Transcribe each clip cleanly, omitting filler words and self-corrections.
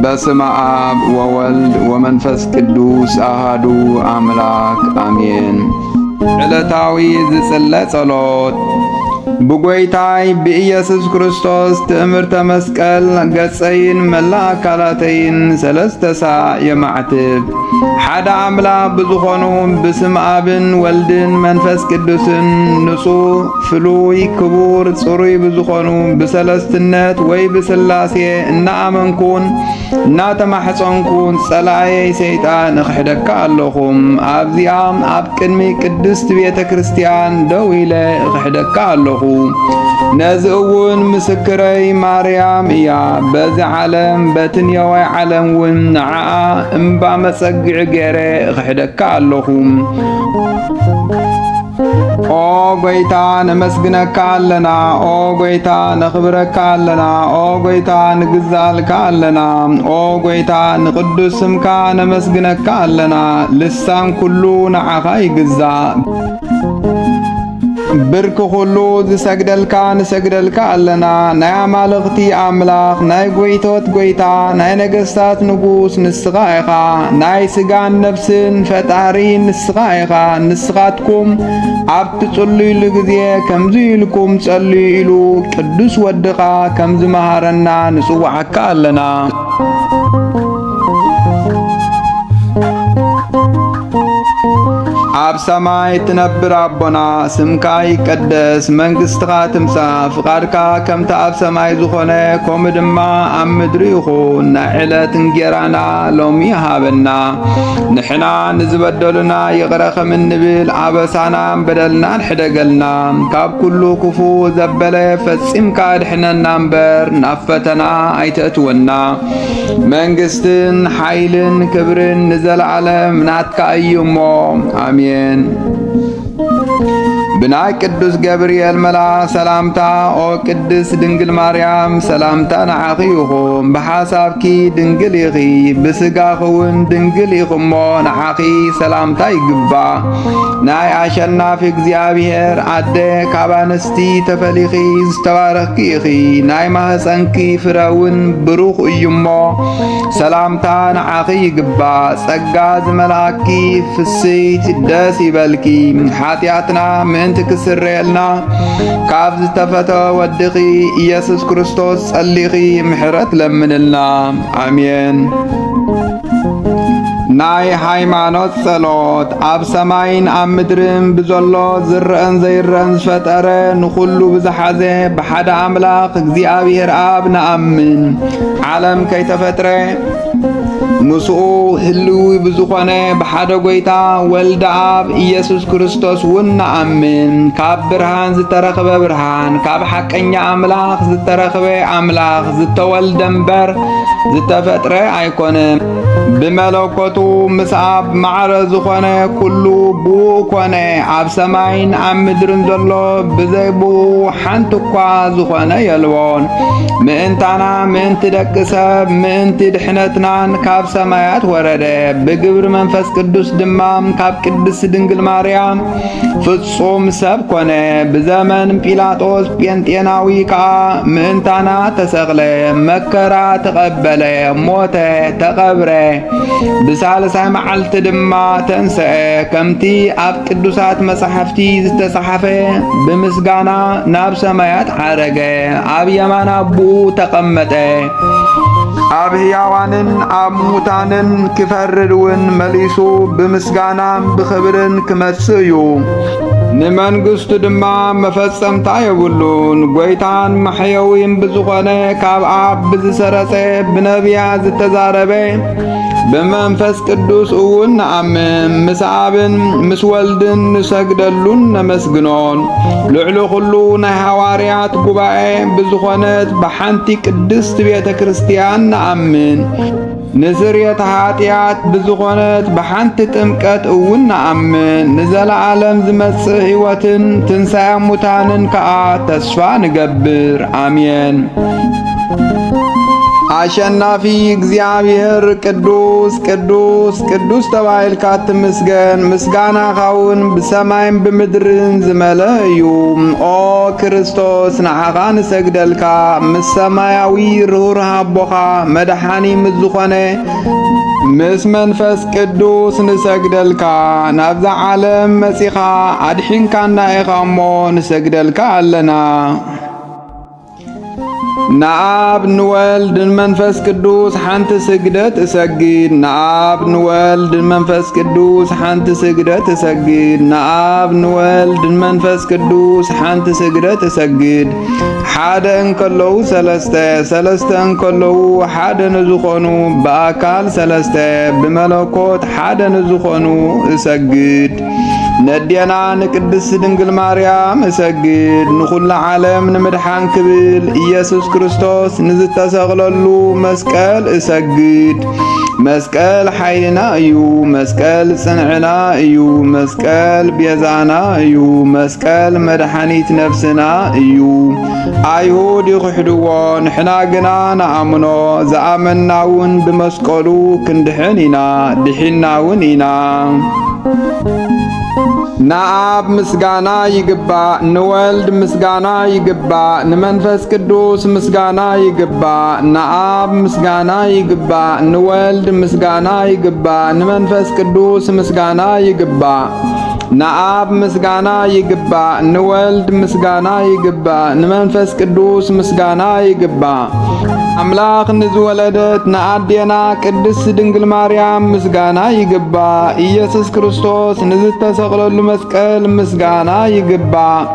በስመ አብ ወወልድ ወመንፈስ ቅዱስ አሐዱ አምላክ አሜን። ዕለታዊ ዝጽለ ጸሎት ብጎይታይ በኢየሱስ ክርስቶስ ትእምርተ መስቀል ገጸይን መላ አካላተይን ሰለስተ ሰዓት የማዕትብ ሓደ አምላክ ብዝኾኑ ብስም አብን ወልድን መንፈስ ቅዱስን ንጹሕ ፍሉይ ክቡር ጽሩይ ብዝኾኑ ብሰለስትነት ወይ ብስላሴ እናአመንኩን እናተማሕፀንኩን ጸላኤይ ሰይጣን እኽሕደካ ኣለኹም። ኣብዚኣም ኣብ ቅድሚ ቅድስት ቤተ ክርስቲያን ደው ኢለ እኽሕደካ ኣለኹ። ነዚ እውን ምስክረይ ማርያም እያ። በዚ ዓለም በትንየዋይ ዓለም እውን ንዓኣ እምባ መጸጊዕ ገይረ እኽሕደካ ኣለኹ። ኦ ጎይታ ነመስግነካ ኣለና። ኦ ጎይታ ነኽብረካ ኣለና። ኦ ጎይታ ንግዛልካ ኣለና። ኦ ጎይታ ንቅዱስ ስምካ ነመስግነካ ኣለና። ልሳን ኩሉ ንዓኻ ይግዛእ። ብርክ ኩሉ ዝሰግደልካ ንሰግደልካ ኣለና። ናይ ኣማልኽቲ ኣምላኽ ናይ ጎይቶት ጎይታ ናይ ነገሥታት ንጉስ ንስኻ ኢኻ። ናይ ስጋን ነፍስን ፈጣሪ ንስኻ ኢኻ። ንስኻትኩም ኣብ ትጽልዩሉ ግዜ ከምዚ ኢልኩም ጸልዩ ኢሉ ቅዱስ ወድኻ ከምዚ መሃረና ንጽዋዓካ ኣለና። ኣብ ሰማይ ትነብር ኣቦና ስምካ ይቀደስ መንግሥትኻ ትምጻእ ፍቓድካ ከምቲ ኣብ ሰማይ ዝኾነ ከምኡ ድማ ኣብ ምድሪ ይኹን። ናይ ዕለት እንጀራና ሎሚ ሃበና። ንሕና ንዝበደሉና ይቕረ ከም እንብል ኣበሳናን በደልናን ሕደገልና። ካብ ኩሉ ክፉ ዘበለ ፈጺምካ ድሕነና እምበር ናብ ፈተና ኣይተእትወና። መንግሥትን ሓይልን ክብርን ንዘለዓለም ናትካ እዩ እሞ አሜን። ብናይ ቅዱስ ገብርኤል መልአክ ሰላምታ ኦ ቅድስት ድንግል ማርያም ሰላምታ ንዓኺ ይኹን። ብሓሳብኪ ድንግል ኢኺ ብስጋኺ እውን ድንግል ኢኹ እሞ ንዓኺ ሰላምታ ይግባእ። ናይ ኣሸናፊ እግዚኣብሔር ኣደ ካብ ኣንስቲ ተፈሊኺ ዝተባረኽኪ ኢኺ። ናይ ማህፀንኪ ፍረ እውን ብሩኽ እዩ እሞ ሰላምታ ንዓኺ ይግባእ። ጸጋ ዝመልአኪ ፍስሕት ደስ ይበልኪ። ኃጢአትና ምእንቲ ክስረየልና ካብ ዝተፈተወ ወድኺ ኢየሱስ ክርስቶስ ጸሊኺ ምሕረት ለምንልና አሜን። ናይ ሃይማኖት ጸሎት ኣብ ሰማይን ኣብ ምድርን ብዘሎ ዝርአን ዘይርአን ዝፈጠረ ንኹሉ ብዝሓዘ ብሓደ ኣምላኽ እግዚኣብሔር ኣብ ንኣምን። ዓለም ከይተፈጥረ ምስኡ ህልዊ ብዝኾነ ብሓደ ጎይታ ወልደ ኣብ ኢየሱስ ክርስቶስ እውን ንኣምን። ካብ ብርሃን ዝተረኽበ ብርሃን ካብ ሓቀኛ ኣምላኽ ዝተረኽበ ኣምላኽ ዝተወልደ እምበር ዝተፈጥረ ኣይኮነን። ብመለኮቱ ምስ ኣብ ማዕረ ዝኾነ ኩሉ ብኡ ኮነ። ኣብ ሰማይን ኣብ ምድርን ዘሎ ብዘይ ብኡ ሓንቲ እኳ ዝኾነ የልዎን። ምእንታና ምእንቲ ደቂ ሰብ ምእንቲ ድሕነትናን ካብ ሰማያት ወረደ። ብግብሪ መንፈስ ቅዱስ ድማ ካብ ቅድስት ድንግል ማርያም ፍጹም ሰብ ኮነ። ብዘመን ጲላጦስ ጴንጤናዊ ከዓ ምእንታና ተሰቕለ፣ መከራ ተቐበለ፣ ሞተ፣ ተቐብረ። ብሳልሳይ መዓልቲ ድማ ተንስአ። ከምቲ ኣብ ቅዱሳት መጻሕፍቲ ዝተጻሕፈ ብምስጋና ናብ ሰማያት ዓረገ፣ ኣብ የማን አቡኡ ተቐመጠ። ኣብ ሕያዋንን ኣብ ሙታንን ክፈርድ እውን መሊሱ ብምስጋናን ብኽብርን ክመጽእ እዩ። ንመንግሥቱ ድማ መፈጸምታ የብሉን። ጐይታን መሕየዊን ብዝኾነ ካብ ኣብ ብዝሰረጸ ብነቢያት ዝተዛረበ በመንፈስ ቅዱስ እውን ነአምን። ምስ አብን ምስ ወልድን ንሰግደሉን ነመስግኖን። ልዕሊ ኩሉ ናይ ሐዋርያት ጉባኤ ብዝኾነት በሓንቲ ቅድስት ቤተ ክርስቲያን ነአምን። ንስርየት ኃጢአት ብዝኾነት በሓንቲ ጥምቀት እውን ነአምን። ንዘለዓለም ዝመጽእ ሕይወትን ትንሣኤ ሙታንን ከኣ ተስፋ ንገብር። አሜን። አሸናፊ እግዚአብሔር ቅዱስ ቅዱስ ቅዱስ ተባሂልካ ትመስገን። ምስጋናኻውን ብሰማይን ብምድርን ዝመልአ እዩ። ኦ ክርስቶስ ንዓኻ ንሰግደልካ ምስ ሰማያዊ ርሁርህ ኣቦኻ መድኃኒ ምስ ዝኾነ ምስ መንፈስ ቅዱስ ንሰግደልካ። ናብዛ ዓለም መጺኻ ኣድሒንካና ኢኻ እሞ ንሰግደልካ ኣለና። ንአብ ንወልድ ንመንፈስ ቅዱስ ሓንቲ ስግደት እሰግድ። ንአብ ንወልድ ንመንፈስ ቅዱስ ሓንቲ ስግደት እሰግድ። ንአብ ንወልድ ንመንፈስ ቅዱስ ሓንቲ ስግደት እሰግድ። ሓደ እንከለዉ ሰለስተ ሰለስተ እንከለዉ ሓደ ንዝኾኑ በአካል ሰለስተ ብመለኮት ሓደ ንዝኾኑ እሰግድ። ነዴና ንቅድስት ድንግል ማርያም እሰግድ። ንኹሉ ዓለም ንምድሓን ክብል ኢየሱስ ክርስቶስ ንዝተሰቕለሉ መስቀል እሰግድ። መስቀል ሓይልና እዩ። መስቀል ጽንዕና እዩ። መስቀል ቤዛና እዩ። መስቀል መድኃኒት ነፍስና እዩ። አይሁድ ይኽሕድዎ ንሕና ግና ነአምኖ። ዝኣመናውን ብመስቀሉ ክንድሕን ኢና ድሒናውን ኢና። ንአብ ምስጋና ይግባእ፣ ንወልድ ምስጋና ይግባእ፣ ንመንፈስ ቅዱስ ምስጋና ይግባእ። ንአብ ምስጋና ይግባእ፣ ንወልድ ምስጋና ይግባእ፣ ንመንፈስ ቅዱስ ምስጋና ይግባእ። ንአብ ምስጋና ይግባእ፣ ንወልድ ምስጋና ይግባእ፣ ንመንፈስ ቅዱስ ምስጋና ይግባእ። አምላኽ ንዝወለደት ንአዴና ቅድስት ድንግል ማርያም ምስጋና ይግባእ። ኢየሱስ ክርስቶስ ንዝተሰቕለሉ መስቀል ምስጋና ይግባእ።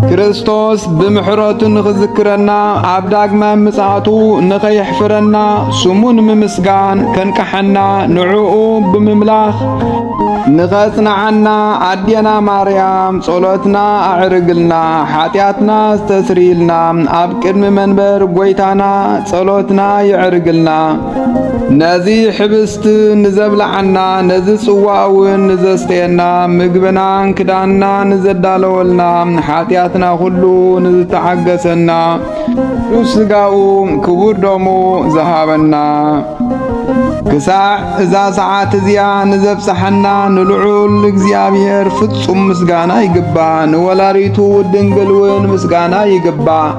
ክርስቶስ ብምሕረቱ ንኽዝክረና ኣብ ዳግማይ ምጽኣቱ ንኸየሕፍረና ስሙ ንምስጋን ከንቀሐና ንዕኡ ብምምላኽ ንኸጽንዓና አዴና ማርያም ጸሎትና አዕርግልና ኃጢአትና ዝተስሪልና ኣብ ቅድሚ መንበር ጐይታና ጸሎትና ይዕርግልና። ነዚ ሕብስት ንዘብልዓና ነዚ ጽዋእውን ንዘስተየና ምግብናን ክዳንና ንዘዳለወልና ኃጢአትና ሁሉ ንዝተዓገሰና ቅዱስ ሥጋኡ ክቡር ደሙ ዝሃበና ክሳዕ እዛ ሰዓት እዚያ ንዘብጽሐና ንልዑል እግዚአብሔር ፍጹም ምስጋና ይግባእ። ንወላዲቱ ድንግልውን ምስጋና ይግባእ።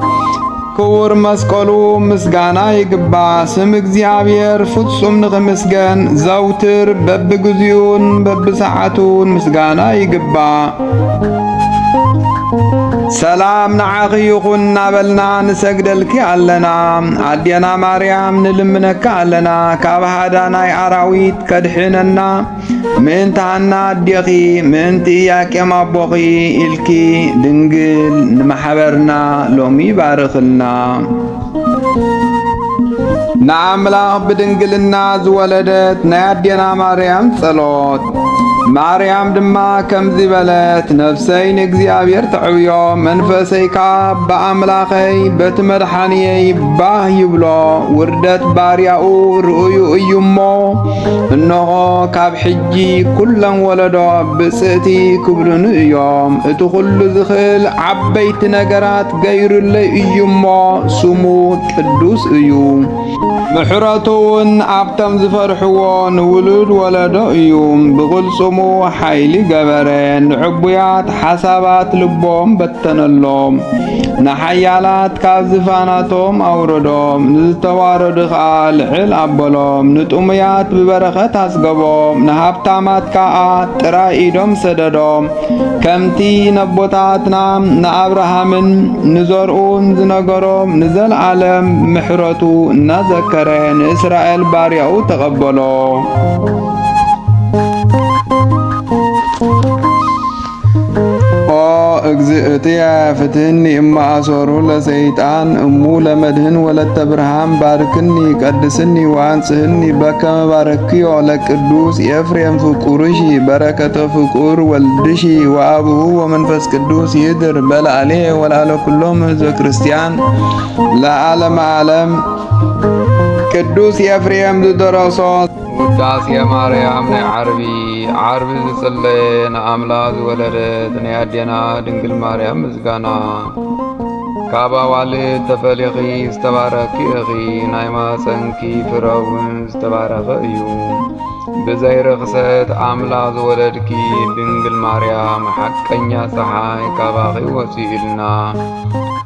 ክቡር መስቀሉ ምስጋና ይግባእ። ስም እግዚአብሔር ፍጹም ንኽምስገን ዘውትር በብግዚኡን በብሰዓቱን ምስጋና ይግባእ። ሰላም ንዓኺ ይኹን እናበልና ንሰግደልኪ ኣለና። አዴና ማርያም ንልምነካ ኣለና። ካብ ሃዳናይ ኣራዊት ከድሕነና ምእንቲ ሃና ኣዴኺ ምእንቲ ኢያቄም ኣቦኺ ኢልኪ ድንግል ንማሕበርና ሎሚ ባርኽልና። ንኣምላኽ ብድንግልና ዝወለደት ናይ አዴና ማርያም ጸሎት። ማርያም ድማ ከምዚ በለት ነፍሰይ ንእግዚአብሔር ተዕብዮ መንፈሰይካ በአምላኸይ በቲ መድኃኒየይ ባህ ይብሎ። ውርደት ባርያኡ ርእዩ እዩሞ እነሆ ካብ ሕጂ ኩለን ወለዶ ብጽእቲ ክብሉኑ እዮም። እቲ ኩሉ ዝኽእል ዓበይቲ ነገራት ገይሩለይ እዩሞ ስሙ ቅዱስ እዩ። ምሕረቱውን ኣብቶም ዝፈርሕዎ ንውሉድ ወለዶ እዩ። ብቕልጽሙ ሓይሊ ገበረ ንዕቡያት ሓሳባት ልቦም በተነሎም። ንሓያላት ካብ ዝፋናቶም ኣውረዶም። ንዝተዋረዱ ኸዓ ልዕል ኣበሎም። ንጡሙያት ብበረኸት ኣስገቦም። ንሃብታማት ከዓ ጥራይ ኢዶም ሰደዶም። ከምቲ ነቦታትና ንኣብርሃምን ንዘርኡን ዝነገሮም ንዘለዓለም ምሕረቱ እናዘከረ ንእስራኤል ባርያኡ ተቐበሎ። እግዝእትየ ፍትህኒ እማእሰሩ ለሰይጣን እሙ ለመድህን ወለተ ብርሃን ባርክኒ ቀድስኒ ወአንጽህኒ በከመ ባረክዮ ለቅዱስ ኤፍሬም ፍቁርሺ በረከተ ፍቁር ወልድሺ ወአብሁ ወመንፈስ ቅዱስ ይድር በላዕሌ ወላዕለ ኩሎም ሕዝበ ክርስቲያን ለዓለመ ዓለም። ቅዱስ ኤፍሬም ዝደረሶ ውዳሴ ማርያም ናይ ዓርቢ ዝጽለየ ንኣምላክ ዝወለደት ናይ ኣዴና ድንግል ማርያም ምስጋና ካብ ኣዋልድ ተፈሊኺ ዝተባረኪ ኢኺ ናይ ማፀንኪ ፍረ እውን ዝተባረኸ እዩ። ብዘይርኽሰት ኣምላክ ዝወለድኪ ድንግል ማርያም ሓቀኛ ፀሓይ ካባኺ ወፂኡልና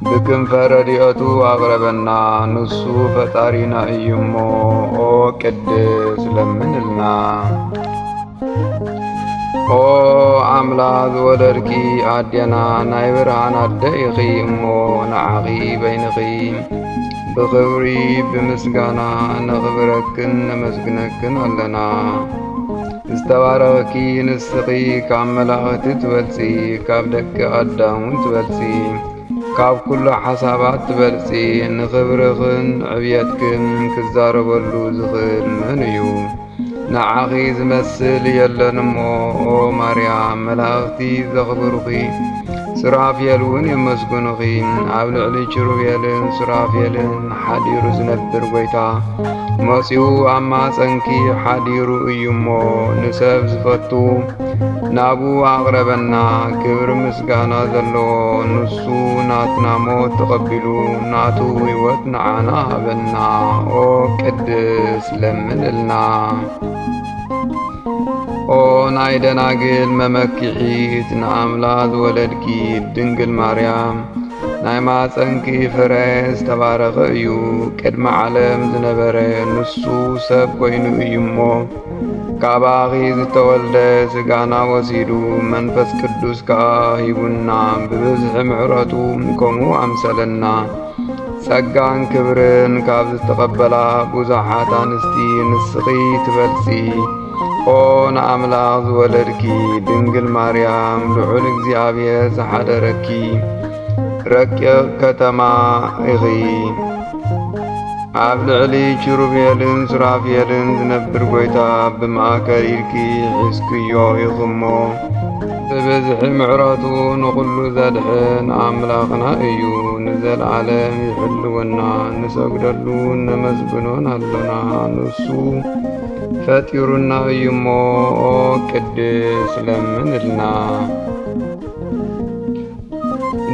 ብክንፈ ረድኤቱ ኣቕረበና ንሱ ፈጣሪና እዩ እሞ ኦ ቅድስ ለምንልና። ኦ ኣምላክ ዝወለድኪ ኣዴና ናይ ብርሃን ኣደ ኢኺ እሞ ንዓኺ በይንኺ ብኽብሪ ብምስጋና ነኽብረክን ነመስግነክን ኣለና። ዝተባረኽኪ ንስኺ ካብ መላእኽቲ ትበልፂ ካብ ደቂ ኣዳም እውን ትበልፂ ካብ ኩሉ ሓሳባት ትበልፂ ንኽብርኽን ዕብየትክን ክዛረበሉ ዝኽእል መን እዩ? ንዓኺ ዝመስል የለን እሞ ኦ ማርያም መላእኽቲ ዘኽብሩኺ ሱራፌል እውን የመስግኑኺ። ኣብ ልዕሊ ኪሩቤልን ሱራፌልን ሓዲሩ ዝነብር ጎይታ መጺኡ ኣብ ማፀንኪ ሓዲሩ እዩ እሞ ንሰብ ዝፈቱ ናቡ ኣቕረበና። ክብሪ ምስጋና ዘለዎ ንሱ ናትና ሞት ተቐቢሉ ናቱ ሕይወት ንዓና ሃበና። ኦ ቅድስ ለምንልና። ኦ ናይ ደናግል መመኪሒት ንኣምላክ ዝወለድኪ ድንግል ማርያም ናይ ማፀንኪ ፍረ ዝተባረኸ እዩ። ቅድሚ ዓለም ዝነበረ ንሱ ሰብ ኮይኑ እዩ እሞ ካባኺ ዝተወልደ ስጋና ወሲዱ መንፈስ ቅዱስ ከዓ ሂቡና ብብዝሒ ምሕረቱ ከምኡ ኣምሰለና። ጸጋን ክብርን ካብ ዝተቐበላ ብዙሓት ኣንስቲ ንስኺ ትበልፂ። ኦ ንኣምላክ ዝወለድኪ ድንግል ማርያም ልዑል እግዚኣብሔር ዝሓደረኪ ረቂቕ ከተማ ኢኺ። ኣብ ልዕሊ ኪሩቤልን ሱራፌልን ዝነብር ጎይታ ብማእከል ኢድኪ ሒዝክዮ ኢኹ እሞ ብብዝሒ ምሕረቱ ንኹሉ ዘድሕን ኣምላኽና እዩ። ንዘለዓለም ይሕልወና ንሰግደሉ ነመስግኖን ኣሎና። ንሱ ፈጢሩና እዩ እሞ ኦ ቅድስ ለምንልና።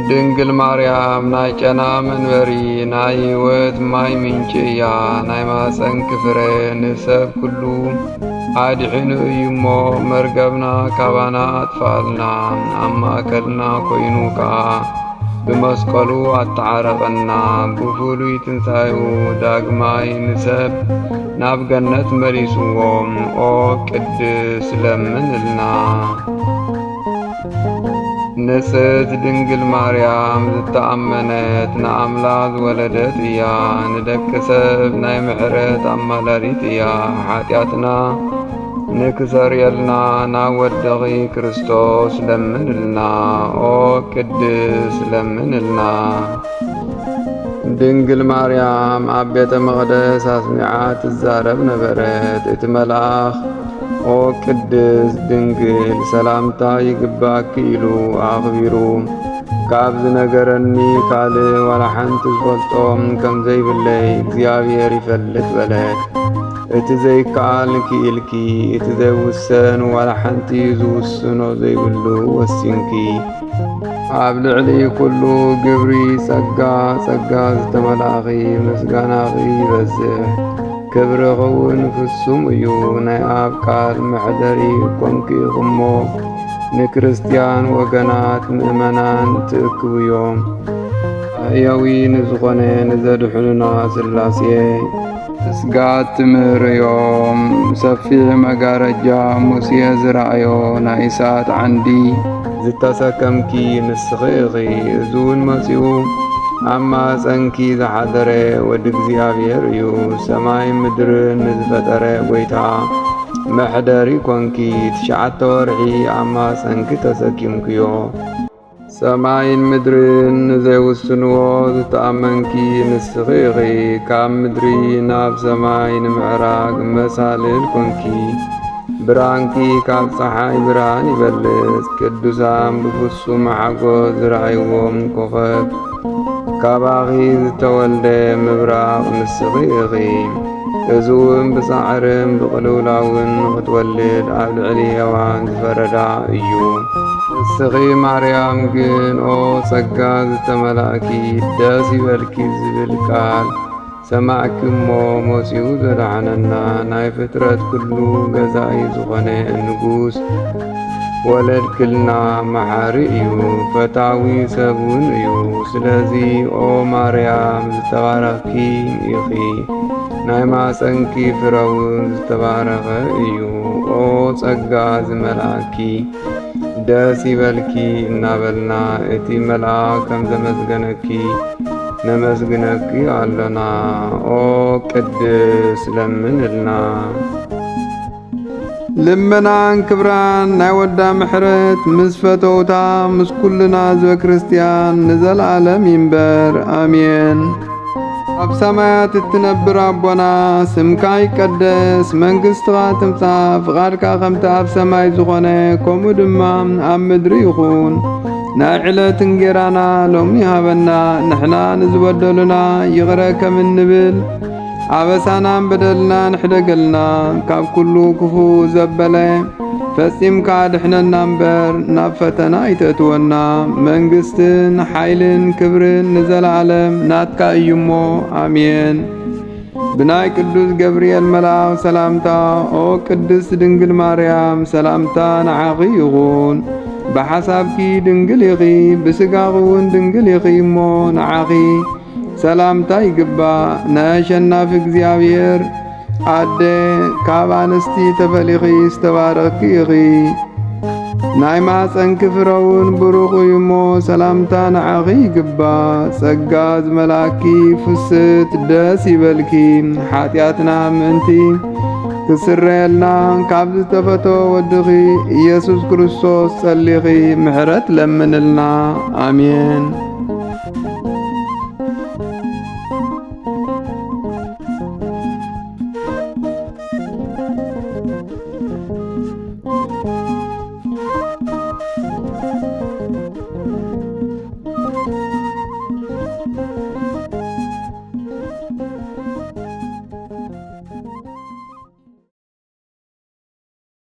ድንግል ማርያም ናይ ጨና መንበሪ ናይ ሕይወት ማይ ምንጭ እያ። ናይ ማፀንኪ ፍረ ንሰብ ኩሉ ኣድሒኑ እዩ እሞ መርገብና ካባና ኣጥፋልና። ኣብ ማእከልና ኮይኑ ከዓ ብመስቀሉ ኣተዓረቐና። ብፍሉይ ትንሣኤኡ ዳግማይ ንሰብ ናብ ገነት መሊስዎም። ኦ ቅድስ ለምንልና። ንጽሕት ድንግል ማርያም ዝተኣመነት ንኣምላክ ዝወለደት እያ። ንደቂ ሰብ ናይ ምሕረት ኣማላዲት እያ። ሓጢኣትና ንክሰርየልና ናብ ወደኺ ክርስቶስ ለምንልና። ኦ ቅድስ ለምንልና። ድንግል ማርያም ኣብ ቤተ መቕደስ ኣስሚዓ ትዛረብ ነበረት። እቲ መልኣኽ ኦ ቅድስ ድንግል ሰላምታ ይግባእኪ ኢሉ ኣኽቢሩ ካብ ዝነገረኒ ካልእ ዋላ ሓንቲ ዝፈልጦም ከም ዘይብለይ እግዚኣብሔር ይፈልጥ በለት። እቲ ዘይከኣል ክኢልኪ እቲ ዘይውሰን ዋላ ሓንቲ ዝውስኖ ዘይብሉ ወሲንኪ። ኣብ ልዕሊ ኩሉ ግብሪ ጸጋ ዝተመላኺ ምስጋናኺ ይበዝሕ። ክብርኺ እውን ፍጹም እዩ። ናይ ኣብ ቃል መሕደሪ ኮንኪ ኢኹ እሞ ንክርስቲያን ወገናት ምእመናን ትእክቡ እዮም። ሕያዊ ንዝኾነ ንዘድሕኑና ሥላሴ ስጋት ትምህርዮም። ሰፊሕ መጋረጃ ሙሴ ዝረአዮ ናይ እሳት ዓንዲ ዝተሰከምኪ ንስኺ ኢኺ። እዚ እውን መጺኡ ኣብ ማፀንኪ ዝሓደረ ወዲ እግዚኣብሔር እዩ። ሰማይ ምድርን ንዝፈጠረ ጎይታ መሕደሪ ኮንኪ። 9 ወርሒ ኣብ ማፀንኪ ተሰኪምክዮ። ሰማይን ምድርን ንዘይውስንዎ ዝተኣመንኪ ንስኺ ኢኺ። ካብ ምድሪ ናብ ሰማይ ንምዕራግ መሳልል ኮንኪ። ብርሃንኪ ካብ ፀሓይ ብርሃን ይበልጽ። ቅዱሳን ብፍጹም ሓጎስ ዝረኣይዎም ኮኸብ ካባኺ ዝተወልደ ምብራቕ ንስኺ ኢኺ። እዙውን ብጻዕርን ብቕልውላውን ክትወልድ ኣብ ልዕሊ ሔዋን ዝፈረዳ እዩ። ንስኺ ማርያም ግን ኦ ጸጋ ዝተመላእኪ ደስ ይበልኪ ዝብል ቃል ሰማዕኪ እሞ መጺኡ ዘድኃነና ናይ ፍጥረት ኩሉ ገዛኢ ዝኾነ ንጉስ ወለድክልና መሓሪ እዩ፣ ፈታዊ ሰብውን እዩ። ስለዚ ኦ ማርያም ዝተባረኽኪ ኢኺ፣ ናይ ማፀንኪ ፍረውን ዝተባረኸ እዩ። ኦ ጸጋ ዝመልአኪ ደስ ይበልኪ እናበልና እቲ መልአክ ከም ዘመስገነኪ ነመስግነኪ ኣለና። ኦ ቅድስ ለምንልና። ልመናን ክብራን ናይ ወዳ ምሕረት ምስ ፈተውታ ምስ ኩልና ህዝበ ክርስቲያን ንዘለዓለም ይንበር አሜን። ኣብ ሰማያት እትነብር ኣቦና ስምካ ይቀደስ፣ መንግሥትኻ ትምጻእ፣ ፍቓድካ ከምቲ ኣብ ሰማይ ዝኾነ ከምኡ ድማ ኣብ ምድሪ ይኹን። ናይ ዕለት እንጀራና ሎሚ ሃበና፣ ንሕና ንዝበደሉና ይቕረ ከም እንብል ኣበሳናን በደልናን ሕደገልና፣ ካብ ኩሉ ክፉ ዘበለ ፈጺምካ ድሕነና እምበር ናብ ፈተና ይተእትወና። መንግሥትን ሓይልን ክብርን ንዘለዓለም ናትካ እዩሞ አሜን። ብናይ ቅዱስ ገብርኤል መልአክ ሰላምታ ኦ ቅድስት ድንግል ማርያም ሰላምታ ንዓኺ ይኹን። ብሓሳብኪ ድንግል ኢኺ፣ ብስጋኽውን ድንግል ኢኺ እሞ ንዓኺ ሰላምታ ይግባእ። ንኣሸናፊ እግዚአብሔር ኣደ ካብ ኣንስቲ ተፈሊኺ ዝተባረኽኪ ኢኺ፣ ናይ ማፀንኪ ፍረውን ብሩኽ እዩ እሞ ሰላምታ ንዓኺ ይግባእ። ጸጋ ዝመልአኪ ፍስት ደስ ይበልኪ፣ ሓጢኣትና ምእንቲ ክስረየልና ካብ ዝተፈተወ ወድኺ ኢየሱስ ክርስቶስ ጸሊኺ ምሕረት ለምንልና አሜን።